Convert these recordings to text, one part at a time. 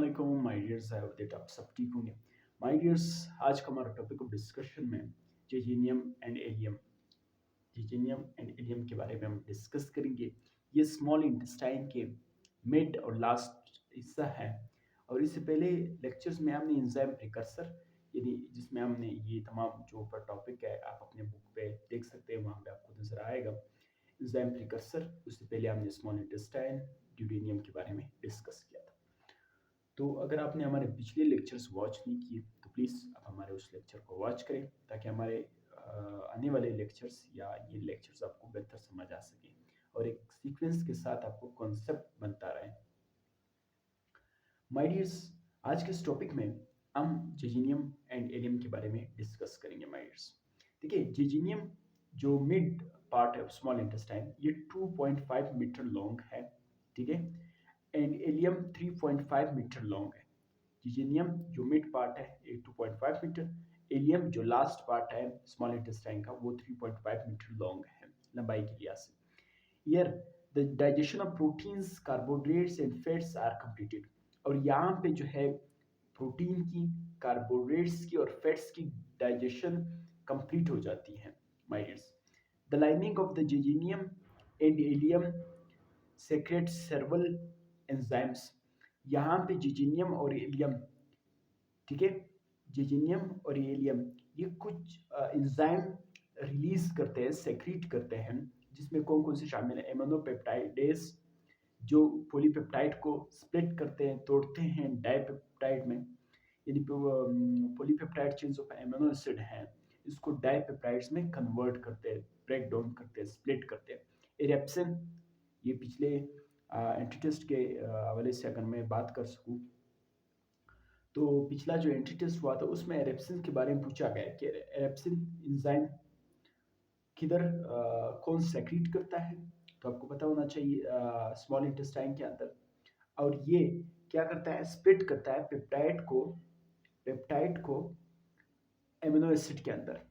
अस्सलाम my dears, I hope that आप सब ठीक होंगे। माय डियर्स, आज का हमारा टॉपिक ऑफ डिस्कशन में जेजीनियम एंड एलियम जीजेनियम एंड इलियम के बारे में हम डिस्कस करेंगे। ये स्मॉल इंटेस्टाइन के मिड और लास्ट हिस्सा है। और इससे पहले लेक्चर्स में हमने एंजाइम प्रिकर्सर यानी जिसमें हमने ये तमाम जो ऊपर टॉपिक है आप अपने बुक पे देख सकते हैं, वहाँ पे आपको नजर आएगा एंजाइम प्रिकर्सर। उससे पहले हमने स्मॉल इंटेस्टाइन ड्यूडेनियम के बारे में डिस्कस किया था। तो अगर आपने हमारे पिछले लेक्चर्स वॉच नहीं किए तो प्लीज़ आप हमारे उस लेक्चर को वॉच करें ताकि हमारे आने वाले लेक्चर्स या ये लेक्चर्स आपको बेहतर समझ आ सके और एक सीक्वेंस के साथ आपको कॉन्सेप्ट बनता रहे। माय डियर्स, आज के इस टॉपिक में हम जेजीनियम एंड एलियम के बारे में डिस्कस करेंगे। माय डियर्स, देखिए जेजीनियम जो मिड पार्ट है स्मॉल इंटेस्टाइन ये 2.5 मीटर लॉन्ग है, ठीक है। एंड एलियम 3.5 मीटर लॉन्ग है। जीजेनियम जो मिड पार्ट है ये 2.5 मीटर, एलियम जो लास्ट पार्ट है स्मॉल इंटेस्टाइन का वो 3.5 मीटर लॉन्ग है लंबाई के लिहाज से। Here the digestion of proteins, carbohydrates and fats are completed। और यहाँ पे जो है प्रोटीन की, कार्बोहाइड्रेट्स की और फैट्स की डाइजेशन कंप्लीट हो जाती है। My dears, the lining of the jejunum and ileum secrete several enzymes. यहाँ पे जेजिनियम और एलियम, ठीक है, जेजिनियम और एलियम ये कुछ एंजाइम रिलीज करते हैं, सेक्रीट करते हैं, जिसमें कौन कौन से शामिल है। एमिनोपेप्टाइडेस जो पॉलीपेप्टाइड को स्प्लिट करते हैं, तोड़ते हैं डाइपेप्टाइड में, यानी polypeptide chains of amino acid हैं, इसको डाइपेप्टाइड्स में कन्वर्ट करते हैं, ब्रेक डाउन करते हैं, स्प्लिट करते हैं। एरेप्सिन, ये पिछले एंटीटेस्ट के हवाले से अगर मैं बात कर सकूँ तो पिछला जो एंटी टेस्ट हुआ था उसमें एरेप्सिन के बारे में पूछा गया कि एरेप्सिन एंजाइम किधर कौन सेक्रीट करता है। तो आपको पता होना चाहिए स्मॉल इंटेस्टाइन के अंदर। और ये क्या करता है, स्प्लिट करता है पेप्टाइड को एमिनो एसिड के अंदर।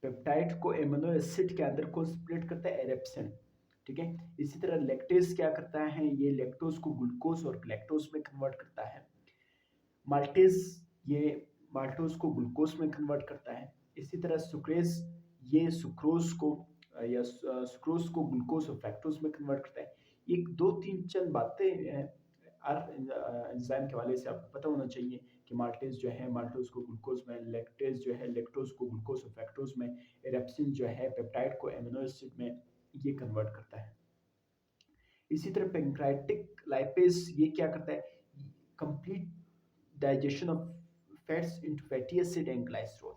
पेप्टाइड को एमिनो एसिड के अंदर को स्प्लिट करता है एरेप्सिन, ठीक है। इसी तरह लैक्टेज क्या करता है, ये लैक्टोज को ग्लूकोज और ग्लैक्टोज में कन्वर्ट करता है। माल्टेज ये माल्टोज को ग्लूकोज में कन्वर्ट करता है। इसी तरह सुक्रेज ये सुक्रोज को या सुक्रोज को ग्लूकोज और फ्रैक्टोज में कन्वर्ट करता है। एक दो तीन चंद बातें एंजाइम के हवाले से आपको पता होना चाहिए कि माल्टेज जो है माल्टोज को ग्लूकोज में, लैक्टेज जो है लैक्टोज को ग्लूकोज और फ्रैक्टोज में, एरेप्सिन जो है पेप्टाइड को एमिनो एसिड में ये कन्वर्ट करता है। इसी तरह पेंक्राइटिक लाइपेज ये क्या करता है, complete digestion of fats into fatty acid and glycerol,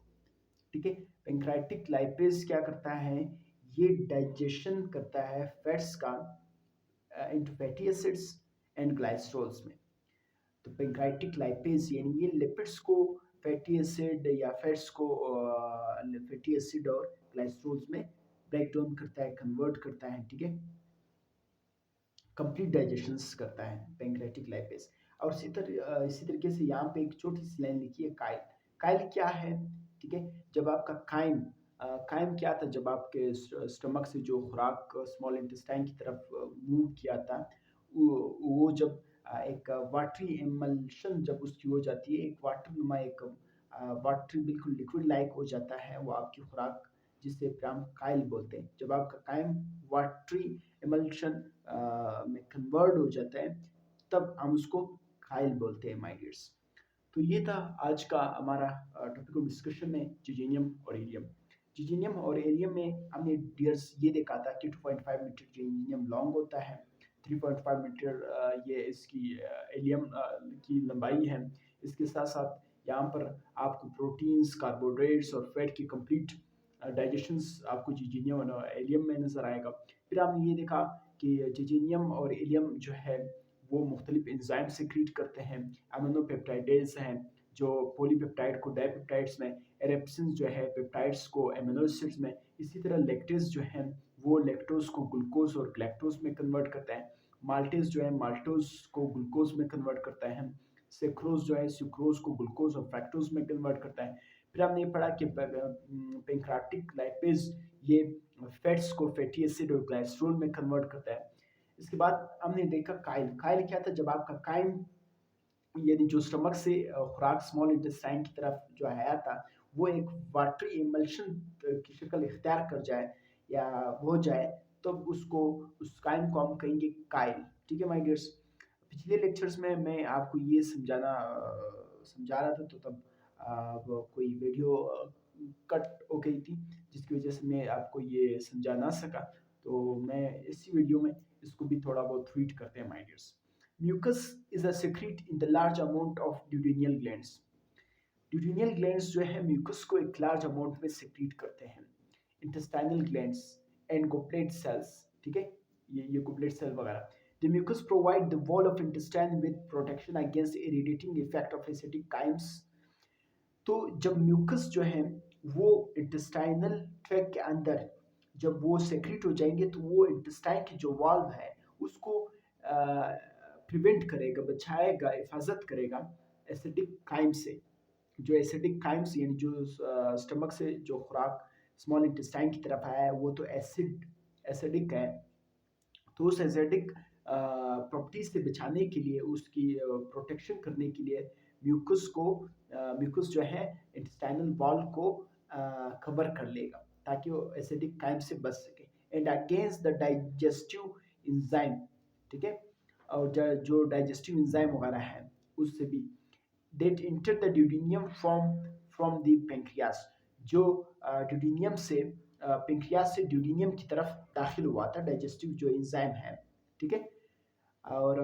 ठीक है। पेंक्राइटिक लाइपेज क्या करता है, ये डाइजेशन करता है फैट्स का इनटू फैटी एसिड्स एंड ग्लाइसरॉल्स में। तो पेंक्राइटिक लाइपेज यानी ये लिपिड्स को फैटी एसिड या फैट्स को फैटी एसिड और ग्लाइसरॉल्स में ब्रेक डाउन करता है, कन्वर्ट करता है, ठीक है, कंप्लीट डाइजेशन करता है पेंक्रेटिक लाइपेज। और इसी तरीके से यहाँ पे एक छोटी सी लाइन लिखी है काइल। काइल क्या है, ठीक है, जब आपका काइम काइम क्या था, जब आपके स्टमक से जो खुराक स्मॉल इंटेस्टाइन की तरफ मूव किया था, वो जब एक वाटरी एमल्शन जब उसकी हो जाती है, एक वाटर नुमा एक वाटरी बिल्कुल लिक्विड लाइक हो जाता है वो आपकी खुराक, जिसे फिर हम काइल बोलते हैं। जब आपका काइम वाटरी एमल्शन में कन्वर्ट हो जाता है तब हम उसको काइल बोलते हैं। माय डियर्स, तो ये था आज का हमारा टॉपिक ऑफ डिस्कशन में जिजेनियम और एलियम। जिजेनियम और एलियम में हमने डियर्स ये देखा था कि 2.5 मीटर जिजेनियम लॉन्ग होता है, 3.5 मीटर ये इसकी एलियम की लंबाई है। इसके साथ साथ यहाँ पर आपको प्रोटीन्स, कार्बोहाइड्रेट्स और फैट की कंप्लीट डाइजेशंस आपको जिजेनियम और एलियम में नजर आएगा। फिर हमने ये देखा कि जिजेनियम और एलियम जो है वो मुख्तलिफ एंजाइम सिक्रीट करते हैं। अमीनोपेप्टाइडेज हैं जो पॉलीपेप्टाइड को डाइपेप्टाइड्स में, एरेप्सिन जो है पेप्टाइड्स को एमिनो एसिड्स में, इसी तरह लैक्टेज जो है वो लैक्टोज को ग्लूकोज और ग्लैक्टोज में कन्वर्ट करता है। माल्टेज जो है माल्टोज को ग्लूकोज में कन्वर्ट करता है। सेक्रोज जो है सुक्रोज को ग्लूकोज और फ्रैक्टोज में कन्वर्ट करता है। फिर हमने पढ़ा कि पेंक्राटिक लाइपेज ये फैट्स को फैटी एसिड और ग्लाइसरॉल में कन्वर्ट करता है। इसके बाद हमने देखा काइल। काइल क्या था, जब आपका काइम यानी जो स्टमक से खुराक स्मॉल इंटेस्टाइन की तरफ जो आया था, वो एक वाटरी इमल्शन की शक्ल इख्तियार कर जाए या हो जाए, तब उसको उस काइम को हम कहेंगे काइल। ठीक है माय डियर्स। पिछले लेक्चर्स में मैं आपको ये समझा रहा था, तो तब वो कोई वीडियो कट हो गई थी, जिसकी वजह से मैं आपको ये समझा ना सका। तो मैं इसी वीडियो में इसको भी थोड़ा बहुत रीड करते हैं my dears. Mucus is a secrete in the large amount of duodenal glands। duodenal glands जो है म्यूकस को एक लार्ज अमाउंट में secrete करते हैं। intestinal glands and goblet cells, ठीक है, ये goblet cell वगैरह। the mucus provide the wall of intestine with protection against irritating effect of acidic chymes। तो जब म्यूकस जो है वो इंटेस्टाइनल ट्रैक के अंदर जब वो सेक्रेट हो जाएंगे, तो वो इंटेस्टाइन की जो वाल्व है उसको प्रिवेंट करेगा, बचाएगा, हिफाजत करेगा एसिडिक काइम से। जो एसिडिक काइम्स यानी जो स्टमक से जो खुराक स्मॉल इंटेस्टाइन की तरफ आया है वो तो एसिडिक है। तो उस एसिडिक प्रॉपर्टीज से बचाने के लिए, उसकी प्रोटेक्शन करने के लिए म्यूकस जो है इंटेस्टाइनल वॉल को कवर कर लेगा, ताकि वो एसिडिक काइम से बच सके। And against the digestive enzyme, ठीक है, और जो डाइजेस्टिव इंजाइम वगैरह है उससे भी। that enter the duodenum from the pancreas, जो ड्यूडिनियम से पेंक्रियास से ड्यूडिनियम की तरफ दाखिल हुआ था डाइजेस्टिव जो एंजाइम है। ठीक है। और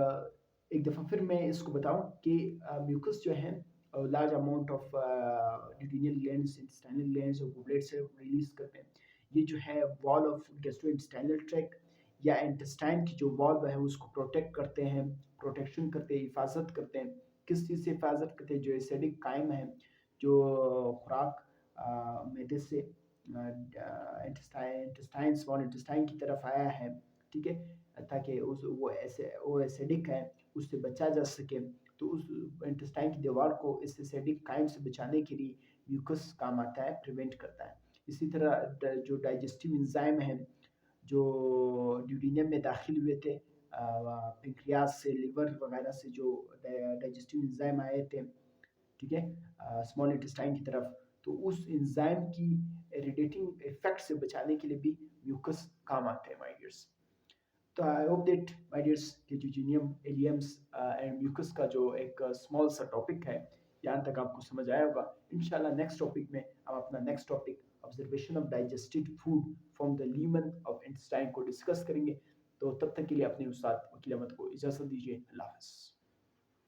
एक दफ़ा फिर मैं इसको बताऊं कि म्यूकस जो है large amount of duodenal glands, intestinal glands और गुबलेट से रिलीज करते हैं। ये जो है वॉल ऑफ गैस्ट्रोइंटेस्टाइनल ट्रैक्ट या इंटेस्टाइन की जो वॉल्व है उसको प्रोटेक्ट करते हैं, प्रोटेक्शन करते हैं, हिफाजत करते हैं। किस चीज़ से हिफाजत करते हैं? जो एसिडिक काइम है, जो खुराक मैदे से इंटेस्टाइन स्मॉल इंटेस्टाइन की तरफ आया है, ठीक है, ताकि उस वो एसिडिक है उससे बचा जा सके। तो उस इंटेस्टाइन की दीवार को इस एसिडिक काइम से बचाने के लिए म्यूकस काम आता है, प्रिवेंट करता है। इसी तरह जो डाइजेस्टिव एंजाइम है जो ड्यूडिनियम में दाखिल हुए थे पेंक्रियास से, लिवर वगैरह से, जो डाइजेस्टिव एंजाइम आए थे, ठीक है, स्मॉल इंटेस्टाइन की तरफ, तो उस एंजाइम की इरिटेटिंग इफेक्ट से बचाने के लिए भी म्यूकस काम आते हैं माय डियर्स। तो I hope that my dears कि ड्यूडिनियम, इलियम्स एंड म्यूकस का जो एक स्मॉल सा टॉपिक है, यहाँ तक आपको समझ आया होगा। इंशाल्लाह नेक्स्ट टॉपिक में हम अपना next topic observation of digested food from the Lehman of intestine को डिस्कस करेंगे। तो तब तक के लिए अपने उस्ताद वकील अहमद को इजाज़त दीजिए। अल्लाह हाफ़िज़।